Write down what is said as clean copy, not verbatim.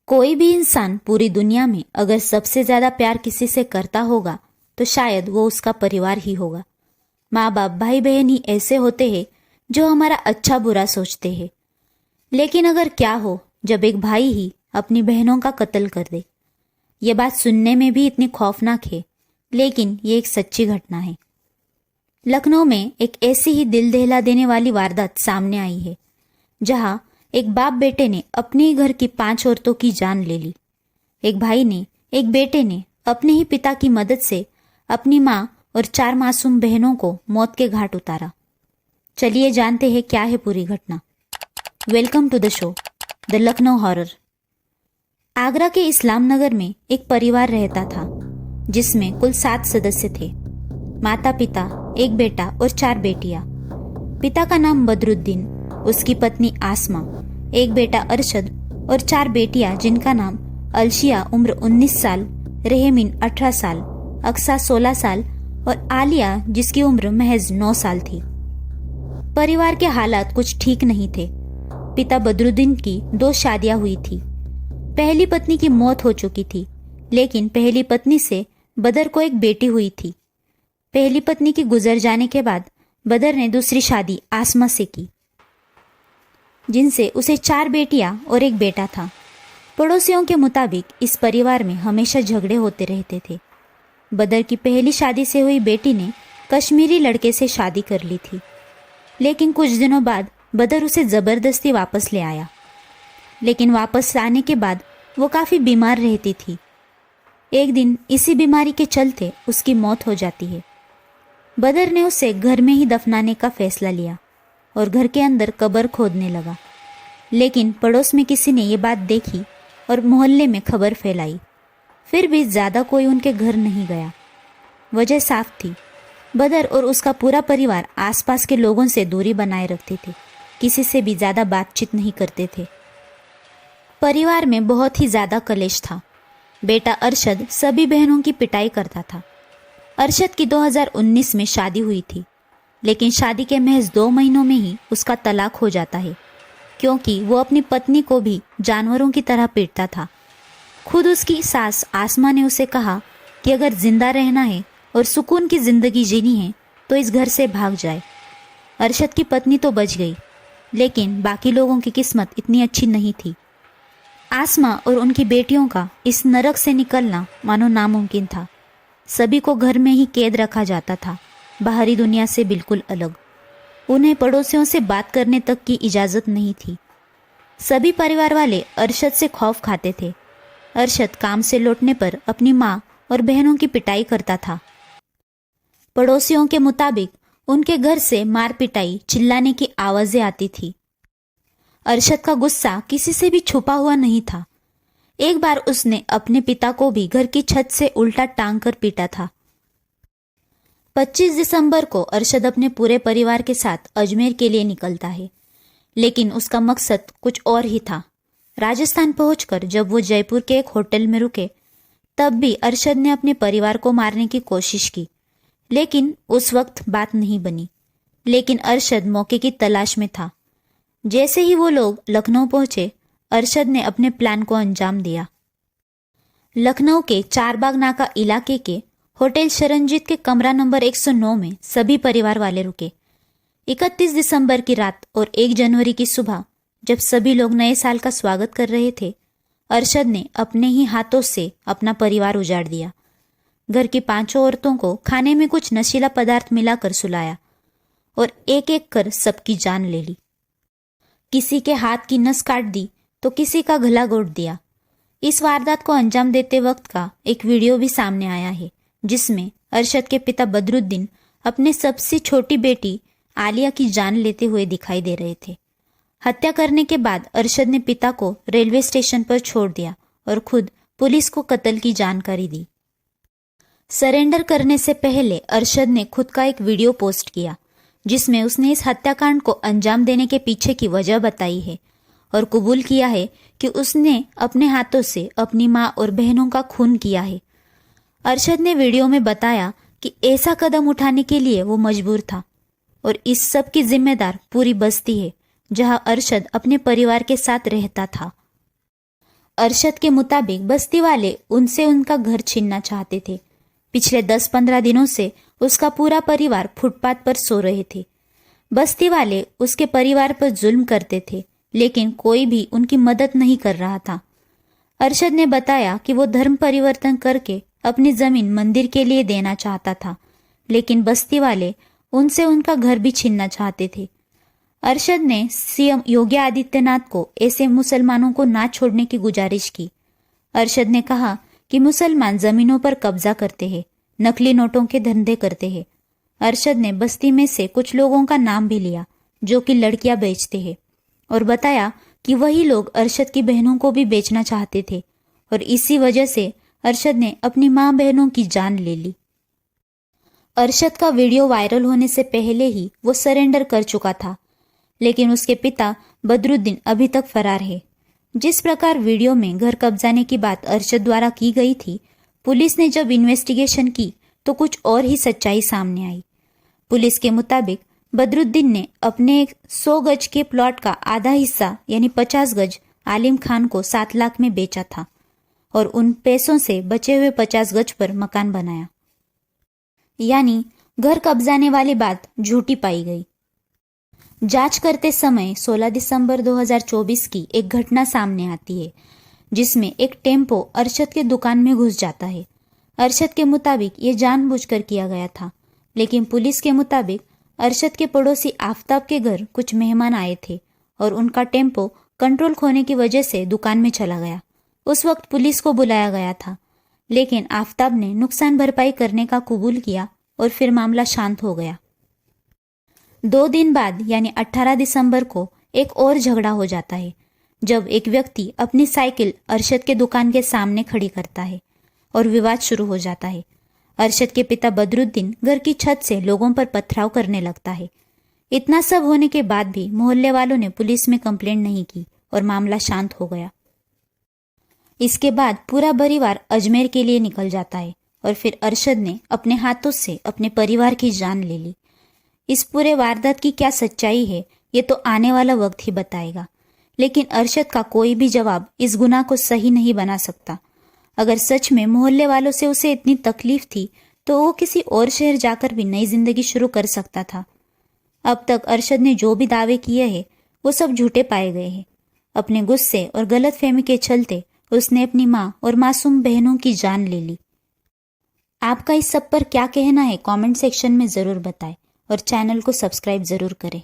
कोई भी इंसान पूरी दुनिया में अगर सबसे ज्यादा प्यार किसी से करता होगा तो शायद वो उसका परिवार ही होगा। माँ बाप भाई बहन ही ऐसे होते हैं जो हमारा अच्छा बुरा सोचते हैं। लेकिन अगर क्या हो जब एक भाई ही अपनी बहनों का कत्ल कर दे। ये बात सुनने में भी इतनी खौफनाक है, लेकिन ये एक सच्ची घटना है। लखनऊ में एक ऐसी ही दिल दहला देने वाली वारदात सामने आई है, जहां एक बाप बेटे ने अपने ही घर की 5 औरतों की जान ले ली। एक भाई ने, एक बेटे ने अपने ही पिता की मदद से अपनी माँ और 4 मासूम बहनों को मौत के घाट उतारा। चलिए जानते हैं क्या है पूरी घटना। Welcome to the show the Lucknow horror. Agra के इस्लाम नगर में एक परिवार रहता था, जिसमें कुल 7 सदस्य थे। माता पिता, एक बेटा और 4 बेटियां। पिता का नाम बदरुद्दीन, उसकी पत्नी आसमा, एक बेटा अरशद और 4 बेटियां जिनका नाम अलशिया उम्र 19 साल, रेहमीन 18 साल, अक्सा 16 साल और आलिया जिसकी उम्र महज 9 साल थी। परिवार के हालात कुछ ठीक नहीं थे। पिता बदरुद्दीन की 2 शादियां हुई थी। पहली पत्नी की मौत हो चुकी थी, लेकिन पहली पत्नी से बदर को एक बेटी हुई थी। पहली पत्नी की गुजर जाने के बाद बदर ने दूसरी शादी आसमा से की, जिनसे उसे 4 बेटियां और एक बेटा था। पड़ोसियों के मुताबिक इस परिवार में हमेशा झगड़े होते रहते थे। बदर की पहली शादी से हुई बेटी ने कश्मीरी लड़के से शादी कर ली थी, लेकिन कुछ दिनों बाद बदर उसे जबरदस्ती वापस ले आया। लेकिन वापस आने के बाद वो काफी बीमार रहती थी। एक दिन इसी बीमारी के चलते उसकी मौत हो जाती है। बदर ने उसे घर में ही दफनाने का फैसला लिया और घर के अंदर कब्र खोदने लगा। लेकिन पड़ोस में किसी ने ये बात देखी और मोहल्ले में खबर फैलाई। फिर भी ज्यादा कोई उनके घर नहीं गया। वजह साफ थी, बदर और उसका पूरा परिवार आसपास के लोगों से दूरी बनाए रखते थे, किसी से भी ज्यादा बातचीत नहीं करते थे। परिवार में बहुत ही ज्यादा कलेश था। बेटा अरशद सभी बहनों की पिटाई करता था। अरशद की 2019 में शादी हुई थी, लेकिन शादी के महज 2 महीनों में ही उसका तलाक हो जाता है, क्योंकि वो अपनी पत्नी को भी जानवरों की तरह पीटता था। खुद उसकी सास आसमा ने उसे कहा कि अगर जिंदा रहना है और सुकून की जिंदगी जीनी है तो इस घर से भाग जाए। अरशद की पत्नी तो बच गई, लेकिन बाकी लोगों की किस्मत इतनी अच्छी नहीं थी। आसमा और उनकी बेटियों का इस नरक से निकलना मानो नामुमकिन था। सभी को घर में ही कैद रखा जाता था, बाहरी दुनिया से बिल्कुल अलग। उन्हें पड़ोसियों से बात करने तक की इजाजत नहीं थी। सभी परिवार वाले अरशद से खौफ खाते थे। अरशद काम से लौटने पर अपनी माँ और बहनों की पिटाई करता था। पड़ोसियों के मुताबिक उनके घर से मार पिटाई, चिल्लाने की आवाजें आती थी। अरशद का गुस्सा किसी से भी छुपा हुआ नहीं था। एक बार उसने अपने पिता को भी घर की छत से उल्टा टांग कर पीटा था। 25 दिसंबर को अरशद अपने पूरे परिवार के साथ अजमेर के लिए निकलता है, लेकिन उसका मकसद कुछ और ही था। राजस्थान पहुंचकर जब वो जयपुर के एक होटल में रुके, तब भी अरशद ने अपने परिवार को मारने की कोशिश की, लेकिन उस वक्त बात नहीं बनी। लेकिन अरशद मौके की तलाश में था। जैसे ही वो लोग लखनऊ पहुंचे, अरशद ने अपने प्लान को अंजाम दिया। लखनऊ के चारबाग नाका इलाके के होटल शरणजीत के कमरा नंबर 109 में सभी परिवार वाले रुके। 31 दिसंबर की रात और 1 जनवरी की सुबह, जब सभी लोग नए साल का स्वागत कर रहे थे, अरशद ने अपने ही हाथों से अपना परिवार उजाड़ दिया। घर की 5 औरतों को खाने में कुछ नशीला पदार्थ मिलाकर सुलाया और एक एक कर सबकी जान ले ली। किसी के हाथ की नस काट दी तो किसी का गला घोट दिया। इस वारदात को अंजाम देते वक्त का एक वीडियो भी सामने आया है, जिसमें अरशद के पिता बदरुद्दीन अपने सबसे छोटी बेटी आलिया की जान लेते हुए दिखाई दे रहे थे। हत्या करने के बाद अरशद ने पिता को रेलवे स्टेशन पर छोड़ दिया और खुद पुलिस को कत्ल की जानकारी दी। सरेंडर करने से पहले अरशद ने खुद का एक वीडियो पोस्ट किया, जिसमें उसने इस हत्याकांड को अंजाम देने के पीछे की वजह बताई है और कबूल किया है कि उसने अपने हाथों से अपनी माँ और बहनों का खून किया है। अरशद ने वीडियो में बताया कि ऐसा कदम उठाने के लिए वो मजबूर था और इस सब की जिम्मेदार पूरी बस्ती है, जहां अरशद अपने परिवार के साथ रहता था। अरशद के मुताबिक बस्ती वाले उनसे उनका घर छीनना चाहते थे। पिछले 10-15 दिनों से उसका पूरा परिवार फुटपाथ पर सो रहे थे। बस्ती वाले उसके परिवार पर जुल्म करते थे, लेकिन कोई भी उनकी मदद नहीं कर रहा था। अरशद ने बताया कि वो धर्म परिवर्तन करके अपनी जमीन मंदिर के लिए देना चाहता था, लेकिन बस्ती वाले उनसे उनका घर भी छीनना चाहते थे। अरशद ने सीएम योगी आदित्यनाथ को ऐसे मुसलमानों को ना छोड़ने की गुजारिश की। अरशद ने कहा कि मुसलमान जमीनों पर कब्जा करते हैं, नकली नोटों के धंधे करते हैं। अरशद ने बस्ती में से कुछ लोगों का नाम भी लिया जो कि लड़कियां बेचते हैं, और बताया कि वही लोग अरशद की बहनों को भी बेचना चाहते थे, और इसी वजह से अरशद ने अपनी मां बहनों की जान ले ली। अरशद का वीडियो वायरल होने से पहले ही वो सरेंडर कर चुका था, लेकिन उसके पिता बदरुद्दीन अभी तक फरार है। जिस प्रकार वीडियो में घर कब्जाने की बात अरशद द्वारा की गई थी, पुलिस ने जब इन्वेस्टिगेशन की तो कुछ और ही सच्चाई सामने आई। पुलिस के मुताबिक बदरुद्दीन ने अपने 100 गज के प्लॉट का आधा हिस्सा यानी 50 गज आलिम खान को 7 लाख में बेचा था, और उन पैसों से बचे हुए 50 गज पर मकान बनाया। यानी घर कब्जाने वाली बात झूठी पाई गई। जांच करते समय 16 दिसंबर 2024 की एक घटना सामने आती है, जिसमें एक टेम्पो अरशद के दुकान में घुस जाता है। अरशद के मुताबिक ये जानबूझकर किया गया था, लेकिन पुलिस के मुताबिक अरशद के पड़ोसी आफताब के घर कुछ मेहमान आए थे और उनका टेम्पो कंट्रोल खोने की वजह से दुकान में चला गया। उस वक्त पुलिस को बुलाया गया था, लेकिन आफताब ने नुकसान भरपाई करने का कबूल किया और फिर मामला शांत हो गया। 2 दिन बाद यानी 18 दिसंबर को एक और झगड़ा हो जाता है, जब एक व्यक्ति अपनी साइकिल अरशद के दुकान के सामने खड़ी करता है और विवाद शुरू हो जाता है। अरशद के पिता बदरुद्दीन घर की छत से लोगों पर पथराव करने लगता है। इतना सब होने के बाद भी मोहल्ले वालों ने पुलिस में कंप्लेंट नहीं की और मामला शांत हो गया। इसके बाद पूरा परिवार अजमेर के लिए निकल जाता है और फिर अरशद ने अपने हाथों से अपने परिवार की जान ले ली। इस पूरे वारदात की क्या सच्चाई है, ये तो आने वाला वक्त ही बताएगा, लेकिन अरशद का कोई भी जवाब इस गुनाह को सही नहीं बना सकता। अगर सच में मोहल्ले वालों से उसे इतनी तकलीफ थी, तो वो किसी और शहर जाकर भी नई जिंदगी शुरू कर सकता था। अब तक अरशद ने जो भी दावे किए हैं वो सब झूठे पाए गए हैं। अपने गुस्से और गलतफहमी के चलते उसने अपनी माँ और मासूम बहनों की जान ले ली। आपका इस सब पर क्या कहना है कमेंट सेक्शन में ज़रूर बताएं और चैनल को सब्सक्राइब ज़रूर करें।